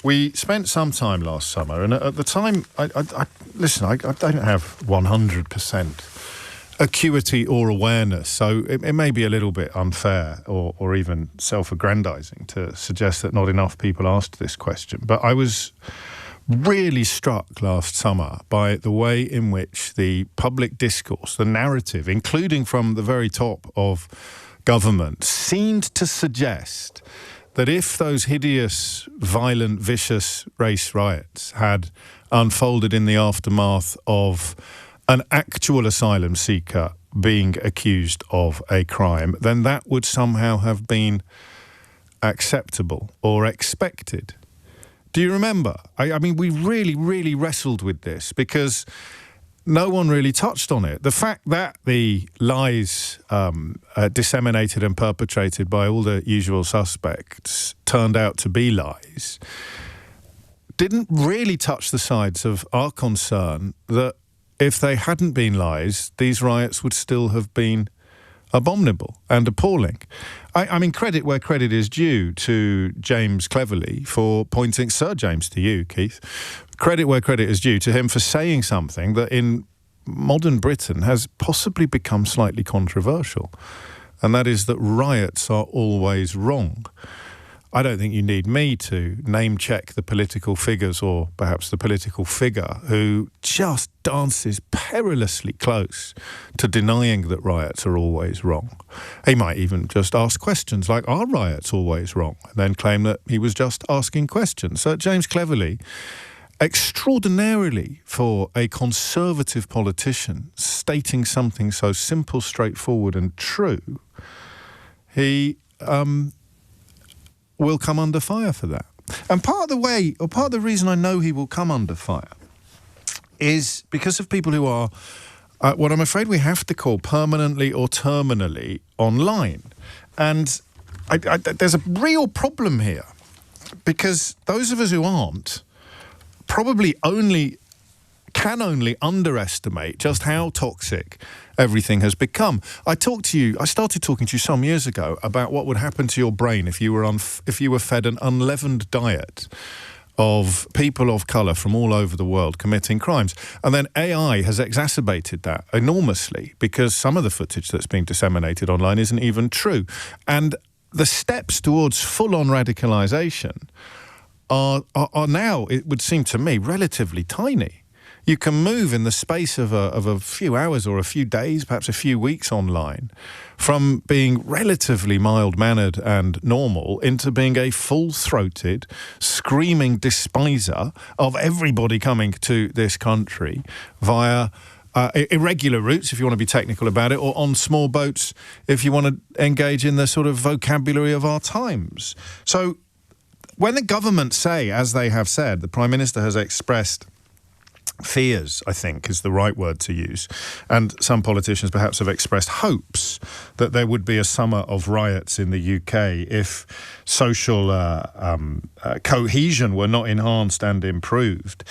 we spent some time last summer, and at the time, I don't have 100% acuity or awareness, so it may be a little bit unfair or even self-aggrandizing to suggest that not enough people asked this question. But I was really struck last summer by the way in which the public discourse, the narrative, including from the very top of government, seemed to suggest that if those hideous, violent, vicious race riots had unfolded in the aftermath of an actual asylum seeker being accused of a crime, then that would somehow have been acceptable or expected. Do you remember? I mean, we really, really wrestled with this because no one really touched on it. The fact that the lies disseminated and perpetrated by all the usual suspects turned out to be lies didn't really touch the sides of our concern that if they hadn't been lies, these riots would still have been abominable and appalling. I mean, credit where credit is due to James Cleverly for pointing, Sir James to you, Keith, credit where credit is due to him for saying something that in modern Britain has possibly become slightly controversial, and that is that riots are always wrong. I don't think you need me to name-check the political figures or perhaps the political figure who just dances perilously close to denying that riots are always wrong. He might even just ask questions like, are riots always wrong? And then claim that he was just asking questions. So James Cleverly, extraordinarily for a Conservative politician, stating something so simple, straightforward and true, he will come under fire for that. And part of the reason I know he will come under fire is because of people who are what I'm afraid we have to call permanently or terminally online. And there's a real problem here because those of us who aren't probably can only underestimate just how toxic everything has become. I started talking to you some years ago about what would happen to your brain if you were fed an unleavened diet of people of colour from all over the world committing crimes. And then AI has exacerbated that enormously because some of the footage that's being disseminated online isn't even true. And the steps towards full-on radicalisation are now, it would seem to me, relatively tiny. You can move in the space of a few hours or a few days, perhaps a few weeks online, from being relatively mild-mannered and normal into being a full-throated, screaming despiser of everybody coming to this country via irregular routes, if you want to be technical about it, or on small boats if you want to engage in the sort of vocabulary of our times. So when the government say, as they have said, the Prime Minister has expressed fears, I think, is the right word to use. And some politicians perhaps have expressed hopes that there would be a summer of riots in the UK if social cohesion were not enhanced and improved.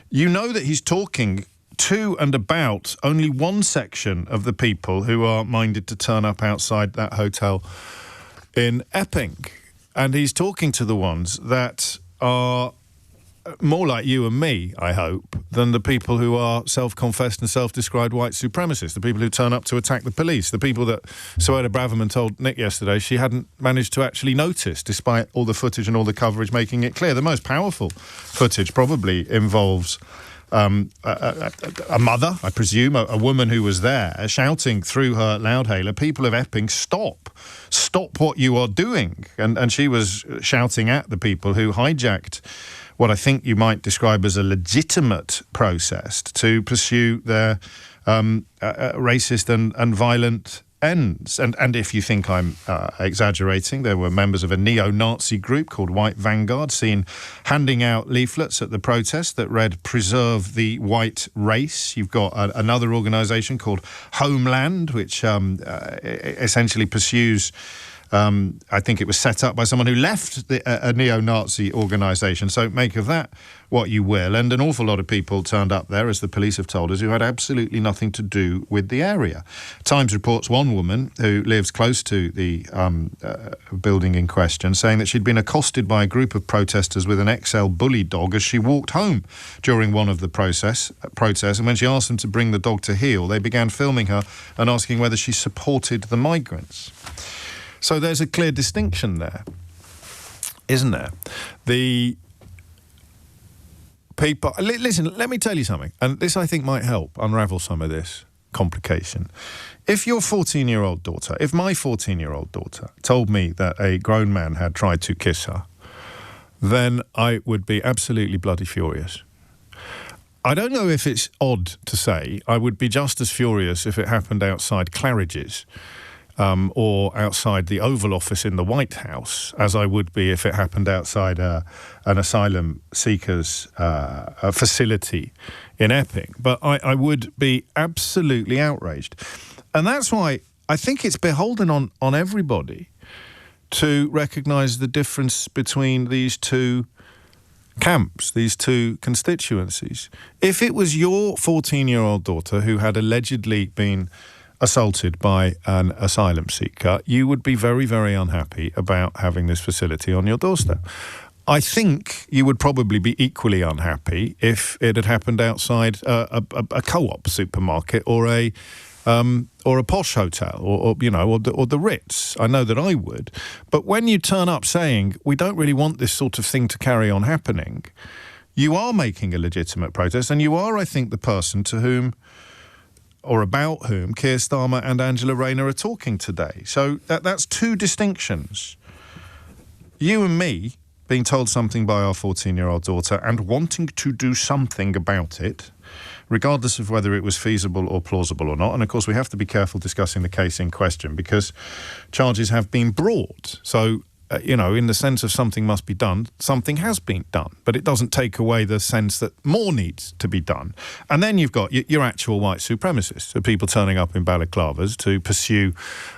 You know that he's talking to and about only one section of the people who are minded to turn up outside that hotel in Epping. And he's talking to the ones that are more like you and me, I hope, than the people who are self-confessed and self-described white supremacists, the people who turn up to attack the police, the people that Suella Braverman told Nick yesterday she hadn't managed to actually notice, despite all the footage and all the coverage making it clear. The most powerful footage probably involves a mother, I presume, a woman who was there, shouting through her loudhailer, people of Epping, stop what you are doing. And she was shouting at the people who hijacked what I think you might describe as a legitimate process to pursue their racist and violent ends. And if you think I'm exaggerating, there were members of a neo-Nazi group called White Vanguard seen handing out leaflets at the protest that read, "Preserve the white race." You've got another organisation called Homeland, which essentially pursues I think it was set up by someone who left a neo-Nazi organisation. So make of that what you will. And an awful lot of people turned up there, as the police have told us, who had absolutely nothing to do with the area. Times reports one woman who lives close to the building in question, saying that she'd been accosted by a group of protesters with an XL bully dog as she walked home during one of the protests. And when she asked them to bring the dog to heel, they began filming her and asking whether she supported the migrants. So there's a clear distinction there, isn't there? The people... Listen, let me tell you something, and this, I think, might help unravel some of this complication. If your 14-year-old daughter, if my 14-year-old daughter told me that a grown man had tried to kiss her, then I would be absolutely bloody furious. I don't know if it's odd to say. I would be just as furious if it happened outside Claridge's, or outside the Oval Office in the White House, as I would be if it happened outside an asylum seekers facility in Epping. But I would be absolutely outraged. And that's why I think it's beholden on everybody to recognise the difference between these two camps, these two constituencies. If it was your 14-year-old daughter who had allegedly been assaulted by an asylum seeker, you would be very, very unhappy about having this facility on your doorstep. I think you would probably be equally unhappy if it had happened outside a co-op supermarket or a posh hotel or the Ritz. I know that I would. But when you turn up saying, we don't really want this sort of thing to carry on happening, you are making a legitimate protest, and you are, I think, the person to whom or about whom Keir Starmer and Angela Rayner are talking today. So that's two distinctions. You and me being told something by our 14-year-old daughter and wanting to do something about it, regardless of whether it was feasible or plausible or not. And, of course, we have to be careful discussing the case in question because charges have been brought. So, in the sense of something must be done, something has been done. But it doesn't take away the sense that more needs to be done. And then you've got your actual white supremacists, so people turning up in balaclavas to pursue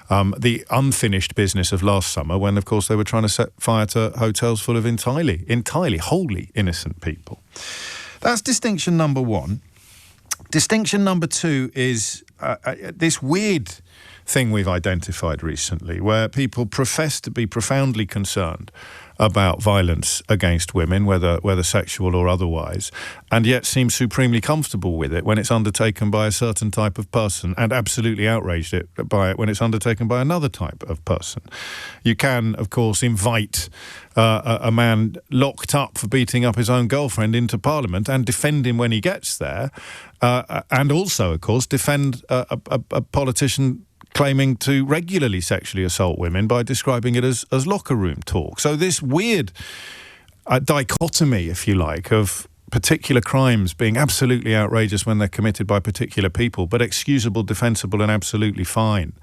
the unfinished business of last summer when, of course, they were trying to set fire to hotels full of entirely, wholly innocent people. That's distinction number one. Distinction number two is this weird thing we've identified recently where people profess to be profoundly concerned about violence against women, whether sexual or otherwise, and yet seem supremely comfortable with it when it's undertaken by a certain type of person and absolutely outraged by it when it's undertaken by another type of person. You can, of course, invite a man locked up for beating up his own girlfriend into Parliament and defend him when he gets there, and also, of course, defend a politician claiming to regularly sexually assault women by describing it as locker room talk. So this weird dichotomy, if you like, of particular crimes being absolutely outrageous when they're committed by particular people, but excusable, defensible and absolutely fine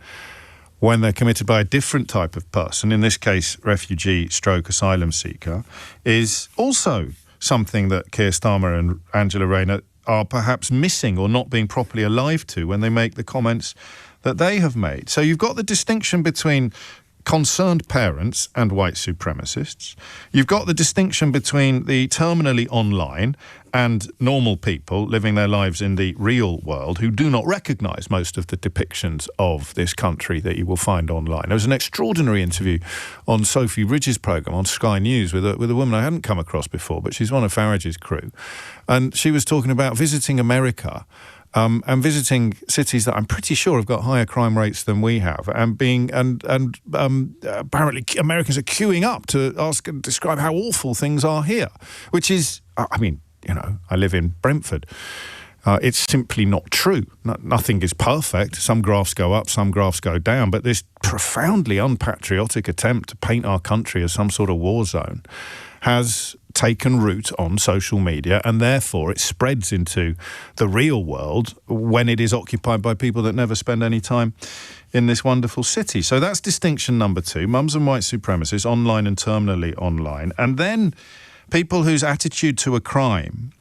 when they're committed by a different type of person, in this case refugee/asylum seeker, is also something that Keir Starmer and Angela Rayner are perhaps missing or not being properly alive to when they make the comments that they have made. So you've got the distinction between concerned parents and white supremacists. You've got the distinction between the terminally online and normal people living their lives in the real world who do not recognise most of the depictions of this country that you will find online. There was an extraordinary interview on Sophie Ridge's programme on Sky News with a woman I hadn't come across before, but she's one of Farage's crew. And she was talking about visiting America and visiting cities that I'm pretty sure have got higher crime rates than we have, and apparently Americans are queuing up to ask and describe how awful things are here, which is, I live in Brentford. It's simply not true. Nothing is perfect. Some graphs go up, some graphs go down, but this profoundly unpatriotic attempt to paint our country as some sort of war zone has taken root on social media, and therefore it spreads into the real world when it is occupied by people that never spend any time in this wonderful city. So that's distinction number two, mums and white supremacists, online and terminally online. And then people whose attitude to a crime,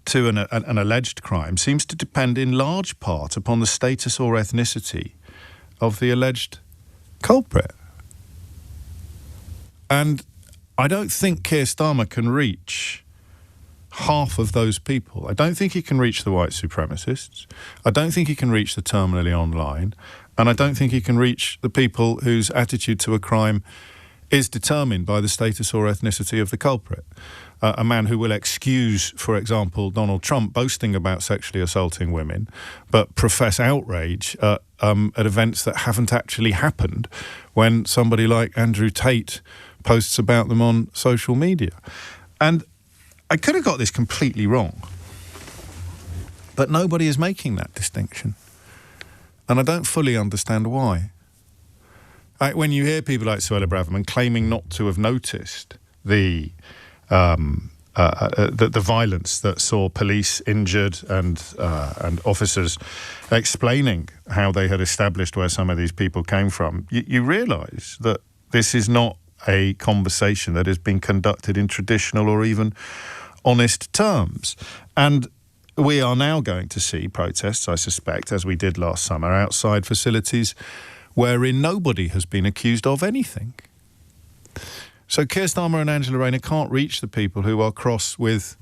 to an alleged crime, seems to depend in large part upon the status or ethnicity of the alleged culprit. And I don't think Keir Starmer can reach half of those people. I don't think he can reach the white supremacists. I don't think he can reach the terminally online. And I don't think he can reach the people whose attitude to a crime is determined by the status or ethnicity of the culprit. A man who will excuse, for example, Donald Trump boasting about sexually assaulting women, but profess outrage at events that haven't actually happened when somebody like Andrew Tate posts about them on social media. And I could have got this completely wrong, but nobody is making that distinction. And I don't fully understand why. When you hear people like Suella Braverman claiming not to have noticed the violence that saw police injured and officers explaining how they had established where some of these people came from, you realise that this is not a conversation that has been conducted in traditional or even honest terms. And we are now going to see protests, I suspect, as we did last summer, outside facilities wherein nobody has been accused of anything. So Keir Starmer and Angela Rayner can't reach the people who are cross with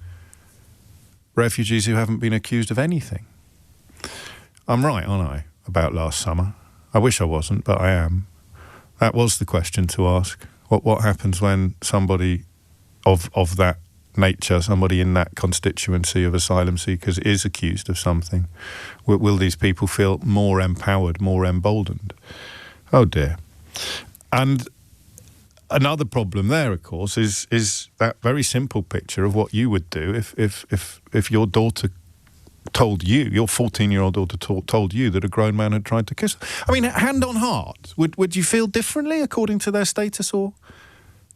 refugees who haven't been accused of anything. I'm right, aren't I, about last summer? I wish I wasn't, but I am. That was the question to ask. What happens when somebody of that nature, somebody in that constituency of asylum seekers is accused of something? Will these people feel more empowered, more emboldened? Oh dear. And another problem there, of course, is that very simple picture of what you would do if your daughter told you, your 14-year-old daughter told you that a grown man had tried to kiss her. I mean, hand on heart, would you feel differently according to their status or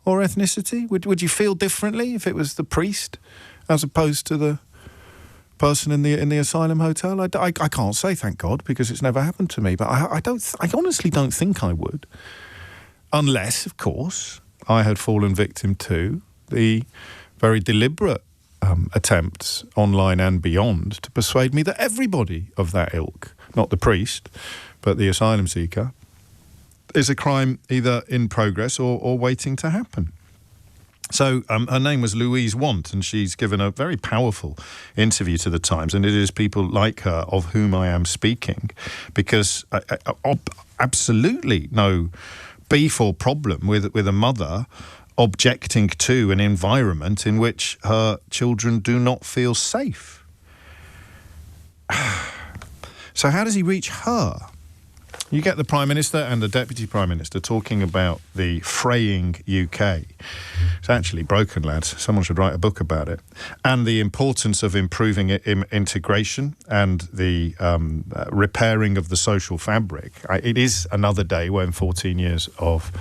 ethnicity? Would you feel differently if it was the priest as opposed to the person in the asylum hotel? I can't say, thank God, because it's never happened to me. But I honestly don't think I would, unless, of course, I had fallen victim to the very deliberate attempts online and beyond to persuade me that everybody of that ilk, not the priest, but the asylum seeker, is a crime either in progress or waiting to happen. So her name was Louise Want, and she's given a very powerful interview to the Times, and it is people like her of whom I am speaking, because I absolutely no beef or problem with a mother objecting to an environment in which her children do not feel safe. So how does he reach her? You get the Prime Minister and the Deputy Prime Minister talking about the fraying UK. It's actually broken, lads. Someone should write a book about it. And the importance of improving integration and the repairing of the social fabric. It is another day when 14 years of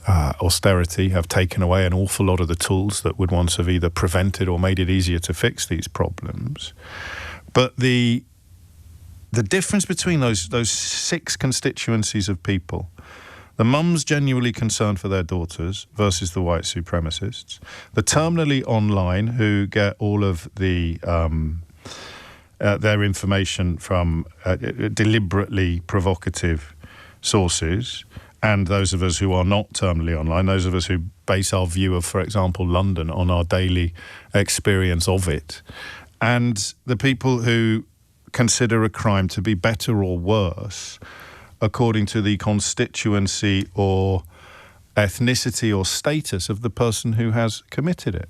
austerity have taken away an awful lot of the tools that would once have either prevented or made it easier to fix these problems. But the difference between those 6 constituencies of people, the mums genuinely concerned for their daughters versus the white supremacists, the terminally online who get all of the their information from deliberately provocative sources, and those of us who are not terminally online, those of us who base our view of, for example, London on our daily experience of it, and the people who consider a crime to be better or worse according to the constituency or ethnicity or status of the person who has committed it.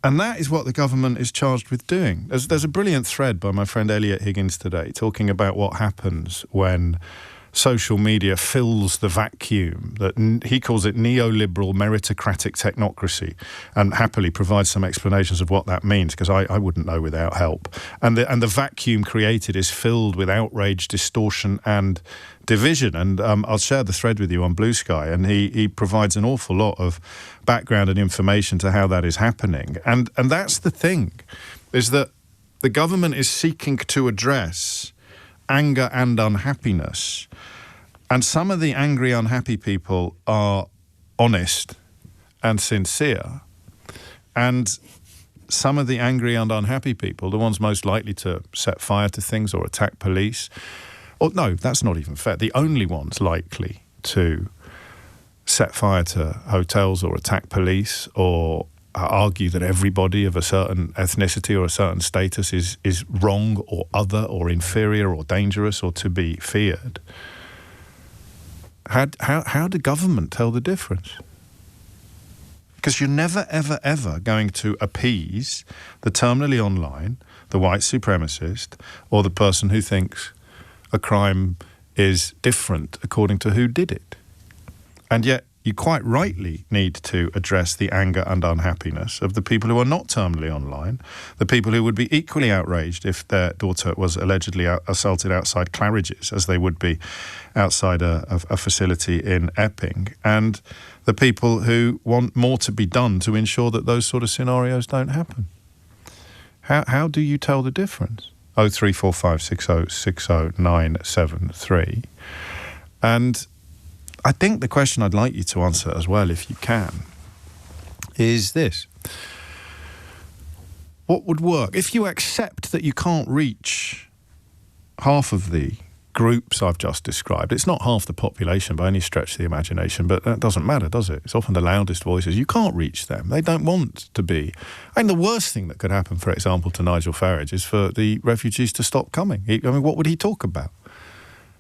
And that is what the government is charged with doing. There's a brilliant thread by my friend Elliot Higgins today talking about what happens when social media fills the vacuum that he calls it neoliberal meritocratic technocracy, and happily provides some explanations of what that means, because I wouldn't know without help. And the vacuum created is filled with outrage, distortion and division. And I'll share the thread with you on Blue Sky, and he provides an awful lot of background and information to how that is happening. And that's the thing, is that the government is seeking to address anger and unhappiness. And some of the angry, unhappy people are honest and sincere. And some of the angry and unhappy people, the ones most likely to set fire to things or attack police, or no, that's not even fair, the only ones likely to set fire to hotels or attack police or argue that everybody of a certain ethnicity or a certain status is wrong or other or inferior or dangerous or to be feared. How do government tell the difference? Because you're never, ever, ever going to appease the terminally online, the white supremacist, or the person who thinks a crime is different according to who did it. And yet, you quite rightly need to address the anger and unhappiness of the people who are not terminally online, the people who would be equally outraged if their daughter was allegedly assaulted outside Claridge's, as they would be outside a facility in Epping, and the people who want more to be done to ensure that those sort of scenarios don't happen. How do you tell the difference? 03456060973. And I think the question I'd like you to answer as well, if you can, is this. What would work? If you accept that you can't reach half of the groups I've just described, it's not half the population by any stretch of the imagination, but that doesn't matter, does it? It's often the loudest voices. You can't reach them. They don't want to be. And the worst thing that could happen, for example, to Nigel Farage is for the refugees to stop coming. What would he talk about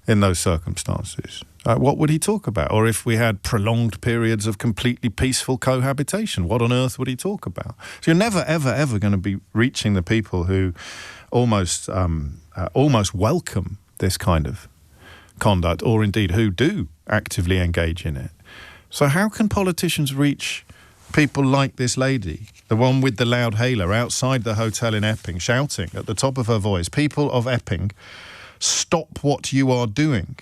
in those circumstances? What would he talk about? Or if we had prolonged periods of completely peaceful cohabitation, what on earth would he talk about? So you're never, ever, ever going to be reaching the people who almost welcome this kind of conduct, or indeed who do actively engage in it. So how can politicians reach people like this lady, the one with the loud hailer outside the hotel in Epping, shouting at the top of her voice, "People of Epping, stop what you are doing,"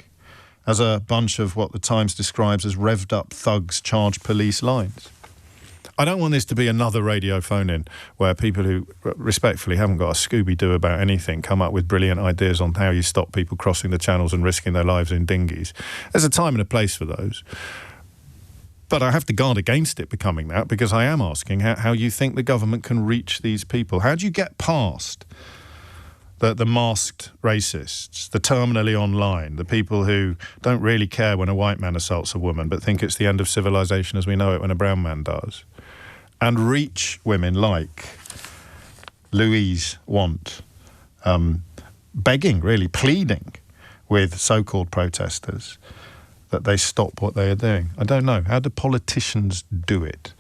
as a bunch of what the Times describes as revved up thugs charge police lines? I don't want this to be another radio phone-in where people who respectfully haven't got a Scooby-Doo about anything come up with brilliant ideas on how you stop people crossing the channels and risking their lives in dinghies. There's a time and a place for those. But I have to guard against it becoming that, because I am asking how you think the government can reach these people. How do you get past the masked racists, the terminally online, the people who don't really care when a white man assaults a woman but think it's the end of civilization as we know it when a brown man does, and reach women like Louise Want, begging, really pleading with so-called protesters that they stop what they are doing? I don't know. How do politicians do it?